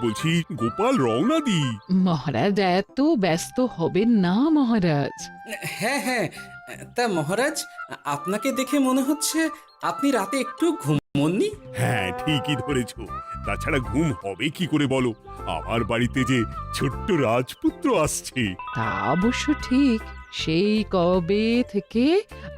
বলছি গোপাল রওনা দি। মহারাজ এত ব্যস্ত হবেন না মহারাজ। হ্যাঁ হ্যাঁ, তা মহারাজ, আপনাকে দেখে মনে হচ্ছে আপনি রাতে একটু ঘুমোননি। হ্যাঁ ঠিকই ধরেছ, তাছাড়া ঘুম হবে কি করে বলো, আমার বাড়িতে যে ছোট্ট রাজপুত্র আসছে। তা অবশ্য ঠিক, সেই কবে থেকে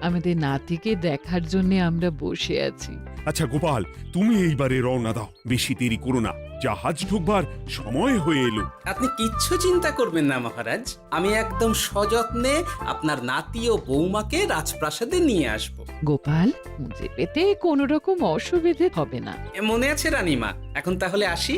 আমাদের নাতিকে দেখার জন্য আমরা বসে আছি। আচ্ছা গোপাল, তুমি এইবারে রওনা দাও, বেশি দেরি করো না, জাহাজ ঢুকবার সময় হয়ে এলো। আপনি কিচ্ছু চিন্তা করবেন না মহারাজ, আমি একদম সযত্নে আপনার নাতি ও বৌমাকে রাজপ্রাসাদে নিয়ে আসব। গোপাল, খুঁজে পেতে কোনো রকম অসুবিধে হবে না। মনে আছে রানীমা? এখন তাহলে আসি।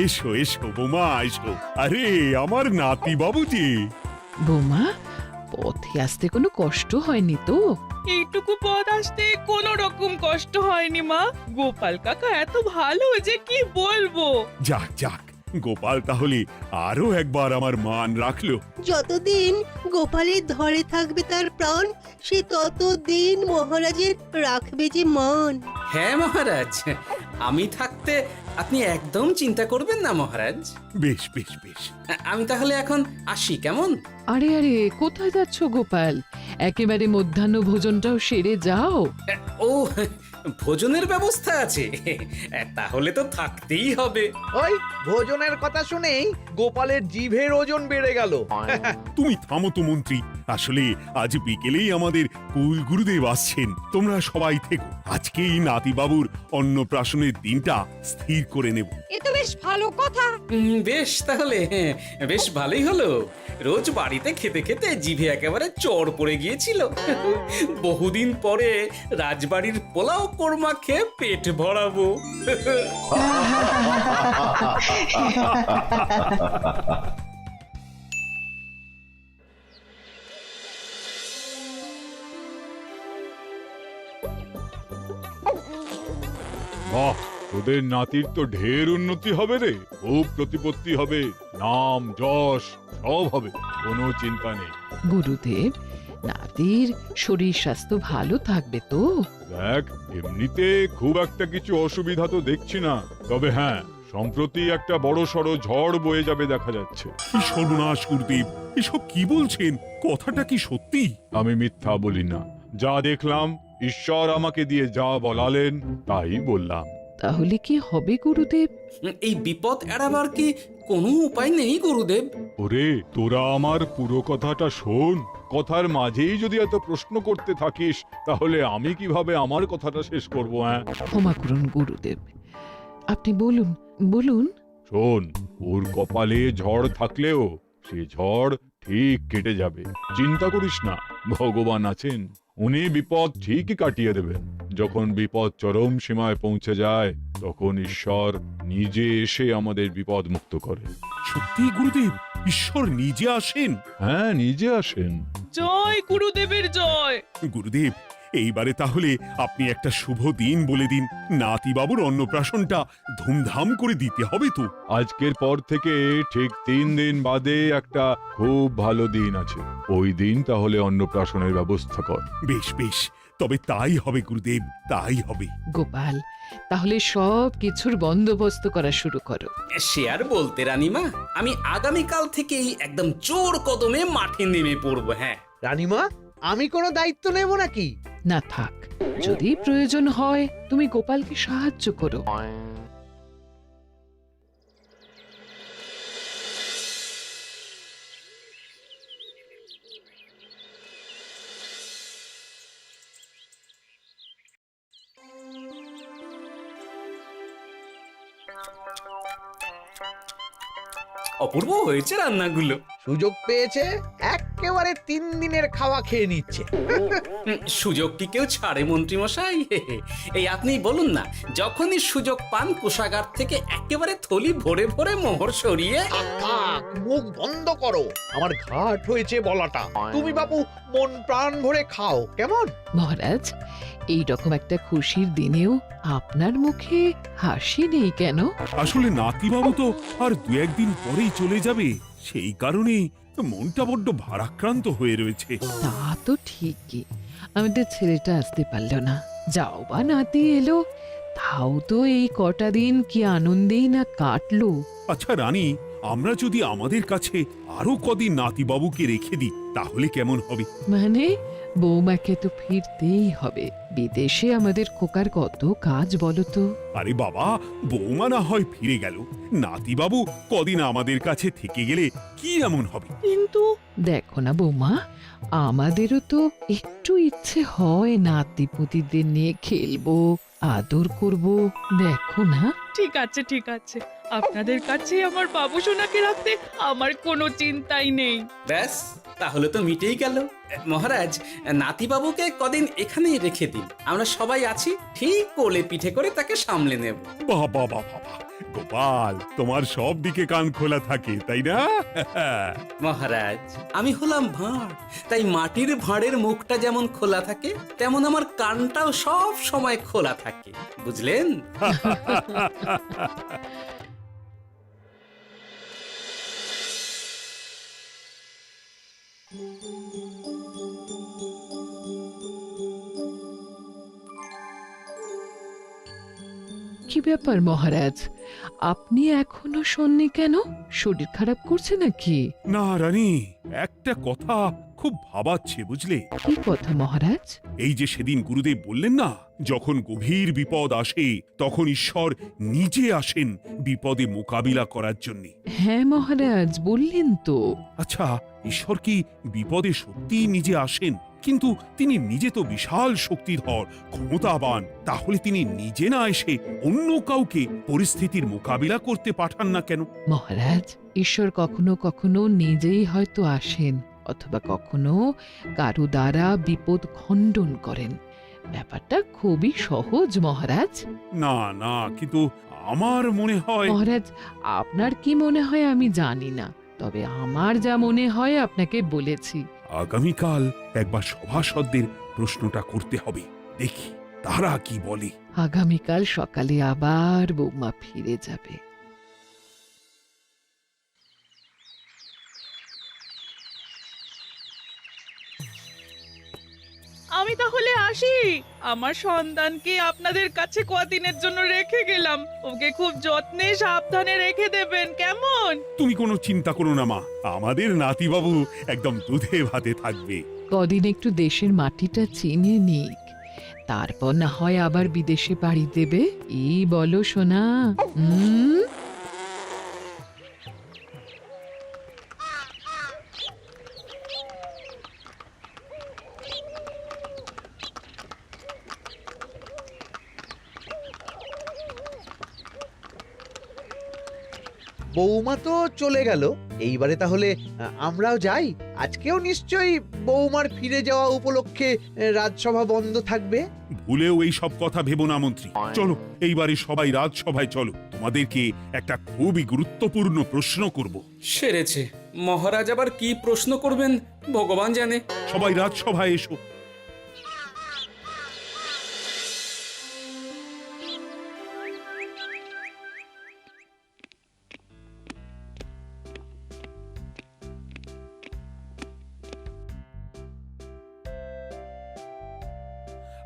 এসো এসো বোমা এসো, আরে আমার নাতি বাবু যে। বৌমা, পথে আসতে কোনো কষ্ট হয়নি তো? এইটুকু পথ আসতে কোনো রকম কষ্ট হয়নি মা। গোপাল কাকা এত ভালো যে কি বলবো। যাক যাক, গোপাল তাহলে আরো একবার আমার মান রাখলো। যতদিন গোপালের ধরে থাকবে তার প্রাণ, সে ততদিন মহারাজের রাখবে যে মান। হ্যাঁ মহারাজ, আমি থাকতে আপনি একদম চিন্তা করবেন না মহারাজ। বেশ বেশ বেশ। আমি তাহলে এখন আসি, কেমন? আরে আরে, কোথায় যাচ্ছ গোপাল? একেবারে মধ্যাহ্ন ভোজনটাও সেরে যাও। ও, ভোজনের ব্যবস্থা আছে? তাহলে তো থাকতেই হবে। ওই ভোজনের কথা শুনেই গোপালের জিভের ওজন বেড়ে গেল। তুমি থামো তো মন্ত্রী, আসলে আজ বিকেলেই আমাদের কুল গুরুদেব আসছেন, তোমরা সবাই থেকো, আজকেই নাতি বাবুর অন্নপ্রাশনের দিনটা স্থির করে নেব। এ তো বেশ ভালো কথা। বেশ তাহলে, বেশ ভালোই হলো। রোজ বাড়িতে খেতে খেতে জিভে একেবারে চড় পড়ে গিয়েছিল। বহুদিন পরে রাজবাড়ির পোলাও কোরমা খেয়ে পেট ভরাবো। বাহ, তোদের নাতির তো ঢের উন্নতি হবে রে, খুব প্রতিপত্তি হবে, নাম যশ সব হবে, কোনো চিন্তা নেই। গুরুদেব, নাতির শরীর স্বাস্থ্য ভালো থাকবে তো? দেখ, এমনিতে খুব একটা কিছু অসুবিধা তো দেখছি না, তবে হ্যাঁ, সম্প্রতি একটা বড় সড়ো ঝড় বয়ে যাবে দেখা যাচ্ছে। কি সর্বনাশ গুরুদেব, এসব কি বলছেন, কথাটা কি সত্যি? আমি মিথ্যা বলি না, যা দেখলাম, ঈশ্বর আমাকে দিয়ে যা বলালেন তাই বললাম। তাহলে কি হবে গুরুদেব? এই বিপদ এড়াবার কি কোনো উপায় নেই গুরুদেব? ওরে, তোরা আমার পুরো কথাটা শোন, কথার মাঝেই যদি এত প্রশ্ন করতে থাকিস তাহলে আমি কিভাবে আমার কথাটা শেষ করব? হ্যাঁ, ক্ষমা করুন গুরুদেব, আপনি বলুন বলুন। শোন, ওর কপালে ঝড় থাকলেও সে ঝড় ঠিক কেটে যাবে, চিন্তা করিস না, ভগবান আছেন, উনি বিপদ ঠিকই কাটিয়ে দেবেন। যখন বিপদ চরম সীমায় পৌঁছে যায় তখন ঈশ্বর নিজে এসে আমাদের বিপদ মুক্ত করে। সত্যি গুরুদেব, ঈশ্বর নিজে আসেন? হ্যাঁ, নিজে আসেন। জয় গুরুদেবের জয়। গুরুদেব, এইবারে তাহলে আপনি একটা শুভ দিন বলে দিন, নাতি বাবুর অন্নপ্রাশনটা ধুমধাম করে দিতে হবে তো। আজকের পর থেকে ঠিক 3 দিন বাদে একটা খুব ভালো দিন আছে, ওই দিন তাহলে অন্নপ্রাশনের ব্যবস্থা কর। বেশ বেশ, তবে তাই হবে গুরুদেব, তাই হবে। গোপাল, তাহলে সব কিছুর বন্দোবস্ত করা শুরু করো। সে আর বলতে রানীমা, আমি আগামীকাল থেকেই একদম জোর কদমে মাঠে নেমে পড়বো। হ্যাঁ রানীমা, আমি কোনো দায়িত্ব নেব নাকি? না থাক, যদি প্রয়োজন হয় তুমি গোপালকে সাহায্য করো। অপূর্ব হয়েছে রান্নাগুলো। সুযোগ পেয়েছে, এক একেবারে 3 দিনের খাওয়া খেয়ে নিচ্ছে। সুযোগ কি কেউ ছাড়ে মন্ত্রী মশাই? এই আপনি বলুন না, যখনই সুযোগ পান কোষাগার থেকে একেবারে থলি ভরে ভরে মোহর সরিয়ে। থাক, মুখ বন্ধ করো, আমার ঘাট হয়েছে বলাটা। তুমি বাবু মন প্রাণ ভরে খাও, কেমন? মহারাজ, এই রকম একটা খুশির দিনেও আপনার মুখে হাসি নেই কেন? আসলে নাতিবাবু তো আর 2-1 দিন পরেই চলে যাবে, সেই কারণেই মনটা বড্ড ভারাক্রান্ত হয়ে রয়েছে। তা তো ঠিকই, আমাদের ছেলেটা আসতে পারল না, যাও বা নাতি এলো, তাও তো এই কটা দিন কি আনন্দেই না কাটলো। আচ্ছা রানী, আমরা যদি আমাদের কাছে আরো কদিন নাতিবাবুকে রেখে দিই তাহলে কেমন হবে? মানে বৌমাকে তো ফিরতেই হবে, বিদেশে আমাদের খোকার কত কাজ বলো তো। আরে বাবা, বৌমা না হয় ফিরে গেল, নাতিবাবু কদিন আমাদের কাছে থেকে গেলে কি এমন হবে? কিন্তু দেখো না বৌমা, আমাদেরও তো একটু ইচ্ছে হয় নাতিপুতিদের নিয়ে খেলবো, আদর করব, দেখো না। ঠিক আছে ঠিক আছে, আপনাদের কাছে আমার বাবু সোনাকে রাখতে আমার কোনো চিন্তাই নেই। ব্যাস, তাহলে তো মিটেই গেল। মহারাজ, নাতিবাবুকে কদিন এখানেই রেখে দিন, আমরা সবাই আছি, ঠিক কোলে পিঠে করে তাকে সামলে নেব। বাবা বাবা বাবা, গোপাল তোমার সব দিকে কান খোলা থাকে তাই না? মহারাজ, আমি হলাম ভাঁড়, তাই মাটির ভাঁড়ের মুখটা যেমন খোলা থাকে তেমন আমার কানটাও সব সময় খোলা থাকে, বুঝলেন? কি ব্যাপার মহারাজ, আপনি এখনো শোননি কেন? শরীর খারাপ করছে নাকি? না রানী, একটা কথা খুব ভাবাচ্ছে বুঝলে। কি কথা মহারাজ? এই যে সেদিন গুরুদেব বললেন না, যখন গভীর বিপদ আসে তখন ঈশ্বর নিজে আসেন বিপদে মোকাবিলা করার জন্য। হ্যাঁ মহারাজ, বললেন তো। আচ্ছা, ঈশ্বর কি বিপদে সত্যিই নিজে আসেন? কিন্তু তিনি নিজে তো বিশাল শক্তিধর, ক্ষমতাবান, তাহলে তিনি নিজে না এসে অন্য কাউকে পরিস্থিতির মোকাবিলা করতে পাঠান না কেন? মহারাজ, ঈশ্বর কখনো কখনো নিজেই হয়তো আসেন, অথবা কখনো কারো দ্বারা বিপদ খণ্ডন করেন। ব্যাপারটা খুবই সহজ মহারাজ। না না, কিন্তু আমার মনে হয়। মহারাজ, আপনার কি মনে হয় আমি জানি না, তবে আমার যা মনে হয় আপনাকে বলেছি। আগামীকাল একবার সভাসদদের প্রশ্নটা করতে হবে, দেখি তারা কি বলে। আগামীকাল সকালে আবার বৌমা ফিরে যাবে। আমি তাহলে আসি, আমার সন্তানকে আপনাদের কাছে কদিনের জন্য রেখে গেলাম, ওকে খুব যত্নে সাবধানে রেখে দেবেন, কেমন? তুমি কোনো চিন্তা করো না মা, আমাদের নাতিবাবু একদম দুধে ভাতে থাকবে। কদিন একটু দেশের মাটিটা চিনে নিক, তারপর না হয় আবার বিদেশে পাড়ি দেবে। এই বলো সোনা। বৌমা তো চলে গেল, এইবারে তাহলে আমরাও যাই। আজকেও নিশ্চয়ই বৌমার ফিরে যাওয়া উপলক্ষে রাজসভা বন্ধ থাকবে। ভুলেও এই সব কথা ভেবো না মন্ত্রী, চলো এইবারে সবাই রাজসভায় চলো, তোমাদেরকে একটা খুবই গুরুত্বপূর্ণ প্রশ্ন করব। সেরেছে, মহারাজ আবার কি প্রশ্ন করবেন ভগবান জানে। সবাই রাজসভায় এসো।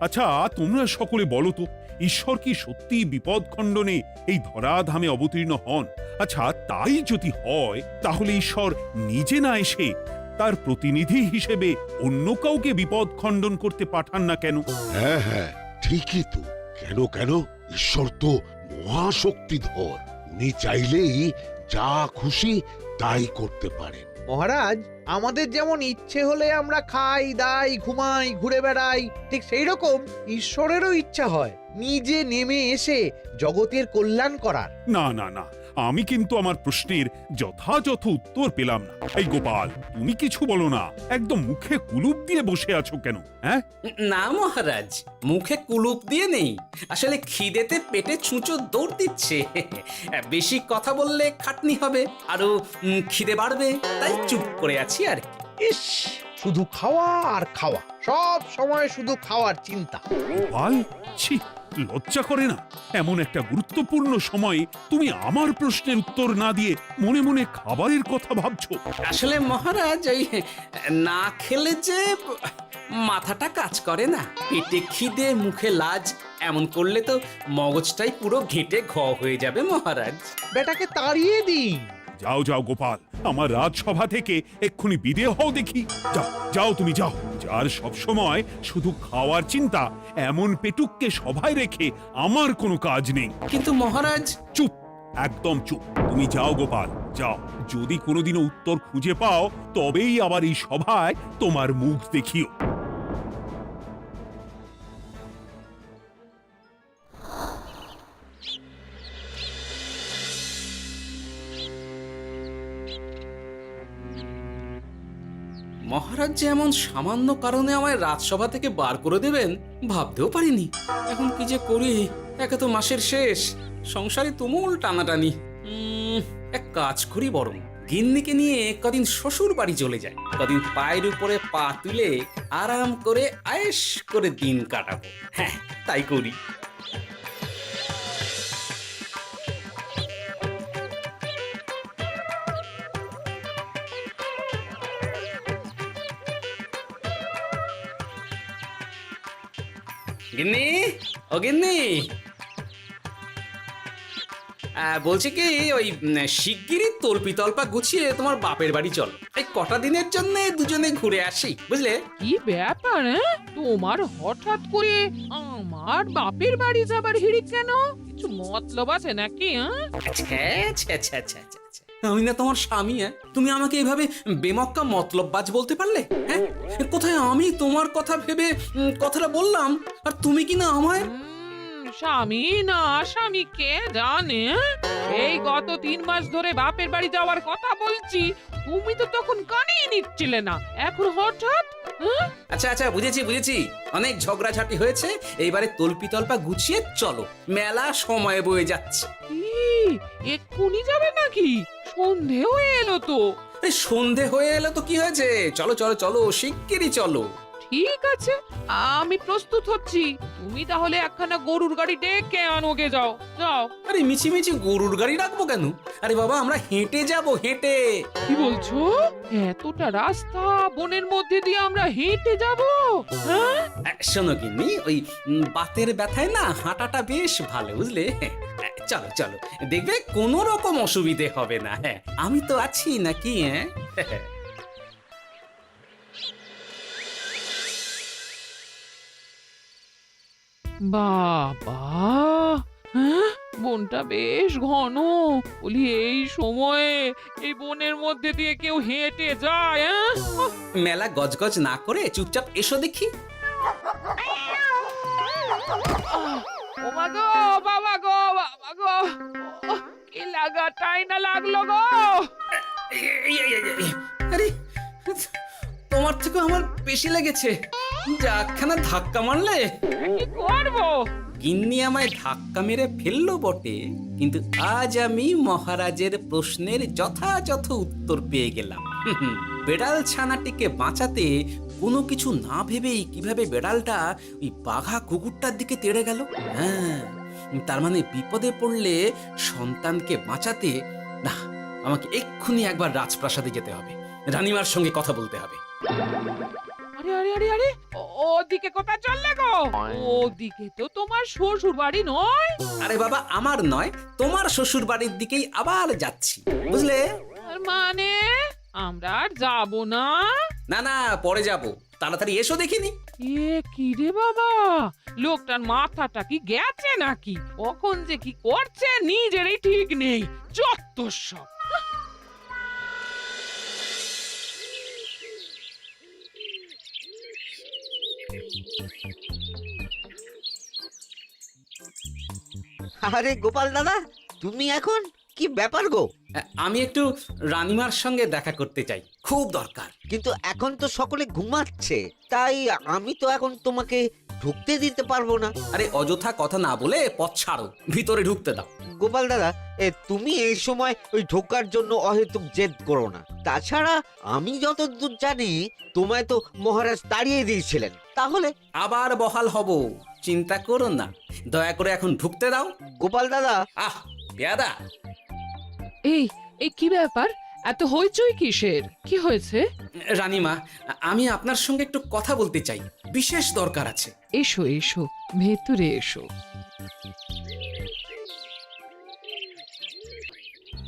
আচ্ছা, তোমরা সকলে বলো তো, ঈশ্বর কি সত্যি বিপদ খণ্ডনে এই ধরাধামে অবতীর্ণ হন? আচ্ছা, তাই যদি হয় তাহলে ঈশ্বর নিজে না এসে তার প্রতিনিধি হিসেবে অন্য কাউকে বিপদ খণ্ডন করতে পাঠান না কেন? হ্যাঁ হ্যাঁ, ঠিকই তো। কেন কেন, ঈশ্বর তো মহাশক্তিধর, উনি চাইলেই যা খুশি তাই করতে পারেন। মহারাজ, আমাদের যেমন ইচ্ছে হলে আমরা খাই দাই ঘুমাই ঘুরে বেড়াই, ঠিক সেই রকম ঈশ্বরেরও ইচ্ছা হয় নিজে নেমে এসে জগতের কল্যাণ করার। না না না, আমি কিন্তু আমার প্রশ্নের যথাযথ উত্তর পেলাম না। এই গোপাল, তুমি কিছু বলো না, একদম মুখে কুলুপ দিয়ে বসে আছো কেন? হ্যাঁ, না মহারাজ, মুখে কুলুপ দিয়ে নেই, আসলে খিদেতে পেটে ছুঁচো দৌড় দিচ্ছে। বেশি কথা বললে খাটনি হবে, আরো খিদে বাড়বে, তাই চুপ করে আছি আর কি। ইস, শুধু খাওয়া আর খাওয়া, সব সময় শুধু খাওয়ার চিন্তা। গোপাল, ছি, লজ্জা করে না? এমন একটা গুরুত্বপূর্ণ সময়ে তুমি আমার প্রশ্নের উত্তর না দিয়ে মনে মনে খাবারের কথা ভাবছো। আসলে মহারাজ, ওই না খেলে যে মাথাটা কাজ করে না, পেটে খিদে মুখে লাজ, এমন করলে তো মগজটাই পুরো ঘেঁটে ঘ হয়ে যাবে মহারাজ। বেটাকে তাড়িয়ে দিন। যাও যাও গোপাল, আমার রাজসভা থেকে এক্ষুনি বিদে হও দেখি। যাও যাও, তুমি যাও। যার সব সময় শুধু খাওয়ার চিন্তা, এমন পেটুককে সভায় রেখে আমার কোনো কাজ নেই। কিন্তু মহারাজ, চুপ, একদম চুপ। তুমি যাও গোপাল, যাও। যদি কোনোদিনও উত্তর খুঁজে পাও, তবেই আবার এই সভায় তোমার মুখ দেখিও। মহারাজ যে এমন সামান্য কারণে আমায় রাজসভা থেকে বার করে দেবেন ভাবতেও পারিনি। এখন কি যে করি, একে তো মাসের শেষ, সংসারে তুমুল টানাটানি। এক কাজ করি বরং, গিন্নিকে নিয়ে কদিন শ্বশুর বাড়ি চলে যায়, কদিন পায়ের উপরে পা তুলে আরাম করে আয়েশ করে দিন কাটাবো। হ্যাঁ, তাই করি। গিন্নি, ও গিন্নি, বলছি কি, ওই শিগগিরই তল্পি তল্পা গুছিয়ে তোমার বাপের বাড়ি চলো। এই কটা দিনের জন্য দুজনে ঘুরে আসি, বুঝলে? কি ব্যাপার? তোমার হঠাৎ করে আমার বাপের বাড়ি যাবার হিড়িক কেন? কিছু মতলব আছে নাকি? আমি না তোমার স্বামী? তুমি আমাকে এইভাবে বেমক্কা মতলববাজ বলতে পারলে? হ্যাঁ, কোথায় আমি তোমার কথা ভেবে কথাটা বললাম, আর তুমি কি না আমায় স্বামী না স্বামী কে জানে? এই গত 3 মাস ধরে বাপের বাড়ি যাওয়ার কথা বলছি, তুমি তো তখন কানেই নিচ্ছিলে না, এখন হঠাৎ? আচ্ছা আচ্ছা, বুঝেছি বুঝেছি, অনেক ঝগড়াঝাটি হয়েছে, এইবারে তল্পি তল্পা গুছিয়ে চলো, মেলা সময় বয়ে যাচ্ছে। কি এক্ষুনি যাবে নাকি? সন্ধে হয়ে এলো তো। এই সন্ধে হয়ে এলো তো কি হয়েছে, চলো চলো চলো, শিগগিরই চলো। ঠিক আছে, আমি প্রস্তুত হচ্ছি। তুমি তাহলে একখানা গরুর গাড়ি ডেকে আনোগে, যাও যাও। আরে মিছিমিছি গরুর গাড়ি রাখবো কেন? আরে বাবা, আমরা হেঁটে যাব, হেঁটে। কি বলছো? এতটা রাস্তা বনের মধ্যে দিয়ে আমরা হেঁটে যাব? হ্যাঁ, শোনো গিন্নি, ওই বাতের ব্যথায় না হাঁটাটা বেশ ভালো, বুঝলে? চলো চলো, দেখবে কোনো রকম অসুবিধে হবে না। হ্যাঁ, আমি তো আছি নাকি? হ্যাঁ, বাবা, হ্যাঁ, বনটা বেশ ঘন। বলি, এই সময়ে এই বনের মধ্যে দিয়ে কেউ হেঁটে যায়? মেলা গজগজ না করে চুপচাপ এসো দেখি। ও মা গো, বাবা গো, বাবা গো, কি লাগাটাই না লাগলো গো। আরে, তোমার থেকে আমার বেশি লেগেছে, যা একখানা ধাক্কা মারলে। কি করবো? গিন্নি আমায় ধাক্কা মেরে ফেললো বটে, কিন্তু আজ আমি মহারাজের প্রশ্নের যথাযথ উত্তর পেয়ে গেলাম। বেড়াল ছানাটিকে বাঁচাতে কোনো কিছু না ভেবেই কিভাবে বেড়ালটা ওই বাঘা কুকুরটার দিকে তেড়ে গেল। হ্যাঁ, তার মানে বিপদে পড়লে সন্তানকে বাঁচাতে না, আমাকে এক্ষুনি একবার রাজপ্রাসাদে যেতে হবে, রানীমার সঙ্গে কথা বলতে হবে। আরে আরে আরে আরে, ওদিকে কোথায় চললে গো? ওদিকে তো তোমার শ্বশুর বাড়ি নয়। আরে বাবা, আমার নয়, তোমার শ্বশুর বাড়ির দিকেই আবার যাচ্ছি, বুঝলে? তার মানে আমরা আর যাবো না? না না, পরে যাব, তাড়াতাড়ি এসো দেখিনি। এ কি রে বাবা, লোকটার মাথাটা কি গেছে নাকি? কখন যে কি করছে নিজেরই ঠিক নেই, যত সব। আরে গোপাল দাদা, তুমি এখন কি ব্যাপার গো? আমি একটু রানিমার সঙ্গে দেখা করতে চাই, খুব দরকার। কিন্তু এখন তো সকলে ঘুমাচ্ছে, তাই আমি তো এখন তোমাকে ঢুকতে দিতে পারবো না। আরে অযথা কথা না বলে পথ ছাড়ো, ভিতরে ঢুকতে দাও। গোপাল দাদা, তুমি এই সময় ওই ঢোকার জন্য অহেতুক জেদ করো না। তাছাড়া আমি যতদূর জানি তোমায় তো মহারাজ তাড়িয়ে দিয়েছিলেন, তাহলে আবার বহাল হব, চিন্তা করো না। দয়া করে এখন ঢুকতে দাও। গোপাল দাদা। আহ পেয়াদা, এই এই কি ব্যাপার? এত হইচই কিসের? কি হয়েছে? রানীমা, আমি আপনার সঙ্গে একটু কথা বলতে চাই, বিশেষ দরকার আছে। এসো এসো, ভেতরে এসো।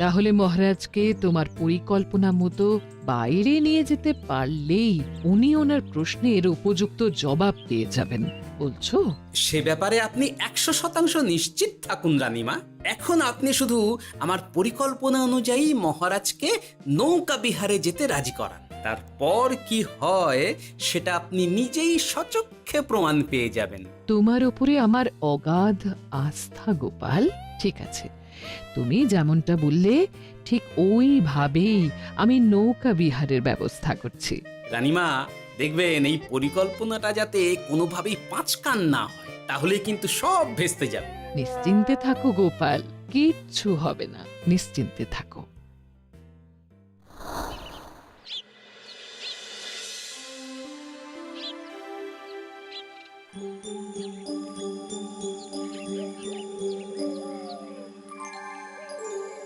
তাহলে মহারাজকে তোমার পরিকল্পনা মতো বাইরে নিয়ে যেতে পারলেই উনি ওনার প্রশ্নের উপযুক্ত জবাব পেয়ে যাবেন, বলছো? সে ব্যাপারে আপনি 100% নিশ্চিত থাকুন রানীমা। এখন আপনি শুধু আমার পরিকল্পনা অনুযায়ী মহারাজকে নৌকা বিহারে যেতে রাজি করান। তারপর কি হয় সেটা আপনি নিজেই সচক্ষে প্রমাণ পেয়ে যাবেন। তোমার উপরে আমার অগাধ আস্থা গোপাল। ঠিক আছে, তুমি যেমনটা বললে ঠিক ওইভাবেই আমি নৌকা বিহারের ব্যবস্থা করছি। রানীমা, দেখবেন এই পরিকল্পনাটা যাতে কোনোভাবেই পাঁচকান না হয়, তাহলে কিন্তু সব ভেস্তে যাবে। নিশ্চিন্তে থাকো গোপাল, কিচ্ছু হবে না, নিশ্চিন্তে থাকো।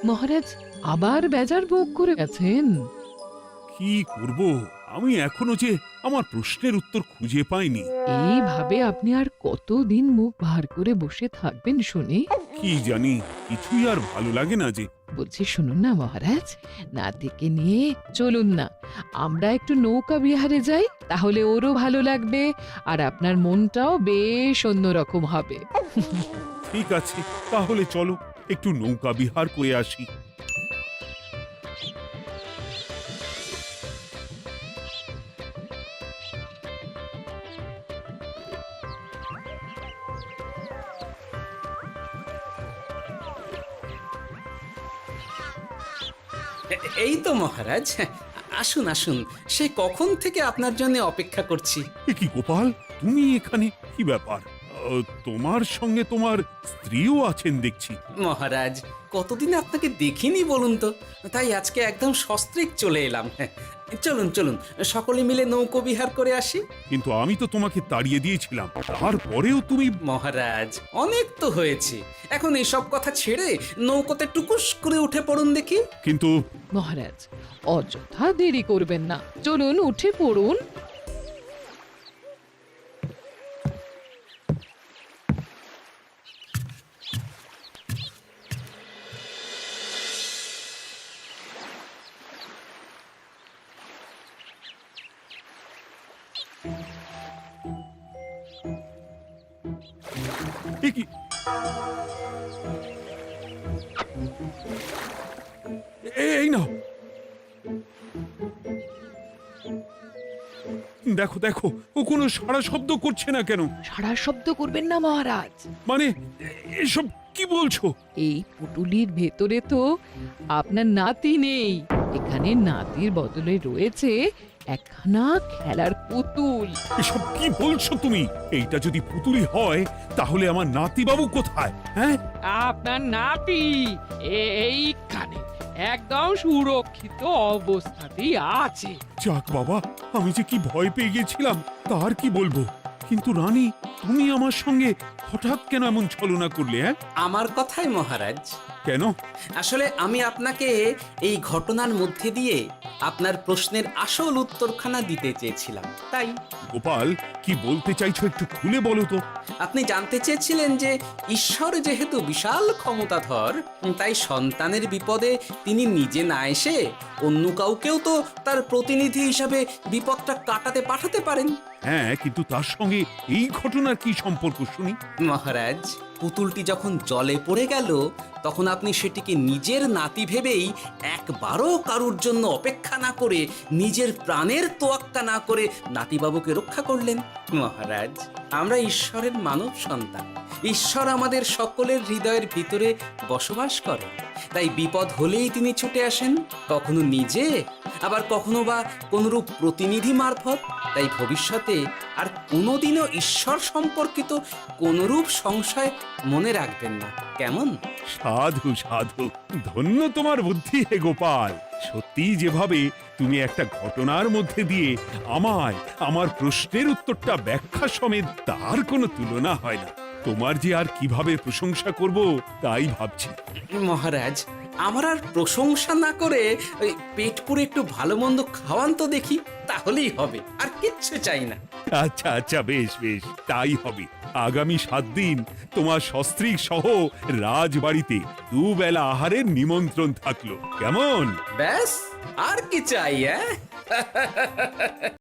মহারাজ আবার বেজার ভোগ করে গেছেন। কি করব, আমি এখনো যে আমার প্রশ্নের উত্তর খুঁজে পাইনি। এইভাবে আপনি আর কতদিন মুখ ভার করে বসে থাকবেন শুনি? কি জানি, কিছুই আর ভালো লাগে না যে। বলছি শুনুন না মহারাজ, নাতিকে নিয়ে চলুন না, আমরা একটু নৌকা বিহারে যাই, তাহলে ওরও ভালো লাগবে আর আপনার মনটাও বেশ অন্যরকম হবে। ঠিক আছে, তাহলে চলো একটু নৌকা বিহার করে আসি। এই তো মহারাজ, আসুন আসুন, সে কখন থেকে আপনার জন্য অপেক্ষা করছি। এ কি গোপাল, তুমি এখানে? কি ব্যাপার? তোমার সঙ্গে তোমার স্ত্রীও আছেন দেখছি। মহারাজ, কতদিন আপনাকে দেখিনি বলুন তো, তাই আজকে একদম সস্ত্রীক চলে এলাম। চলুন চলুন, সকলে মিলে নৌকো বিহার করে আসি। কিন্তু আমি তো তোমাকে তাড়িয়ে দিয়েছিলাম, তারপরেও তুমি। মহারাজ, অনেক তো হয়েছে, এখন এসব কথা ছেড়ে নৌকোতে টুকুস করে উঠে পড়ুন দেখি। কিন্তু মহারাজ অযথা দেরি করবেন না, চলুন উঠে পড়ুন। এ কি, এই নাও, দেখো দেখো, ও কোনো সাড়া শব্দ করছে না কেন? সারা শব্দ করবেন না মহারাজ। মানে এসব কি বলছো? এই পুটুলির ভেতরে তো আপনার নাতি নেই, এখানে নাতির বদলে রয়েছে একখানা খেলার পুতুল। এসব কি বলছো তুমি? এইটা যদি পুতুলি হয় তাহলে আমার নাতি বাবু কোথায়? হ্যাঁ, আপনার নাতি এইখানে একদম সুরক্ষিত অবস্থাতেই আছে। যাক বাবা, আমি যে কি ভয় পেয়ে গেছিলাম তার কি বলবো। কিন্তু রানী, তুমি আমার সঙ্গে হঠাৎ কেন এমন ছলনা করলে? হ্যাঁ, আমার কথাই মহারাজ। কেন? আসলে আমি আপনাকে এই ঘটনার মধ্যে দিয়ে আপনার প্রশ্নের আসল উত্তরখানা দিতে চেয়েছিলাম, তাই। গোপাল, কি বলতে চাইছো একটু খুলে বলো তো। আপনি জানতে চেয়েছিলেন যে ঈশ্বর যেহেতু বিশাল ক্ষমতাধর, তাই সন্তানের বিপদে তিনি নিজে না এসে অন্য কাউকেও তো তার প্রতিনিধি হিসাবে বিপদটা কাটাতে পাঠাতে পারেন। হ্যাঁ, কিন্তু তার সঙ্গে এই ঘটনার কি সম্পর্ক শুনি? মহারাজ, পুতুলটি যখন জলে পড়ে গেল তখন আপনি সেটিকে নিজের নাতি ভেবেই একবারও কারুর জন্য অপেক্ষা না করে নিজের প্রাণের তোয়াক্কা না করে নাতিবাবুকে রক্ষা করলেন। মহারাজ, আমরা ঈশ্বরের মানব সন্তান। ঈশ্বর আমাদের সকলের হৃদয়ের ভিতরে বসবাস করে, তাই বিপদ হলেই তিনি ছুটে আসেন, কখনো নিজে, আবার কখনো বা কোনরূপ প্রতিনিধি মারফত। তাই ভবিষ্যতে আর কোনোদিনও ঈশ্বর সম্পর্কিত কোনরূপ সংশয় মনে রাখবেন না, কেমন? সাধু সাধু, ধন্য তোমার বুদ্ধি হে গোপাল। সত্যি যেভাবে তুমি একটা ঘটনার মধ্যে দিয়ে আমায় আমার প্রশ্নের উত্তরটা ব্যাখ্যা সমেত, তার কোনো তুলনা হয় না। তোমার যে আর কিভাবে প্রশংসা করব তাই ভাবছি। মহারাজ, আমার আর প্রশংসা না করে ওই পেট পুরে একটু ভালো মন্দ খাওয়ান তো দেখি, তাহলেই হবে, আর কিচ্ছু চাই না। আচ্ছা আচ্ছা, বেশ বেশ, তাই হবে। আগামী 7 দিন তোমার সস্ত্রীক সহ রাজবাড়িতে দুবেলা আহারের নিমন্ত্রণ থাকলো, কেমন? ব্যাস, আর কি চাই?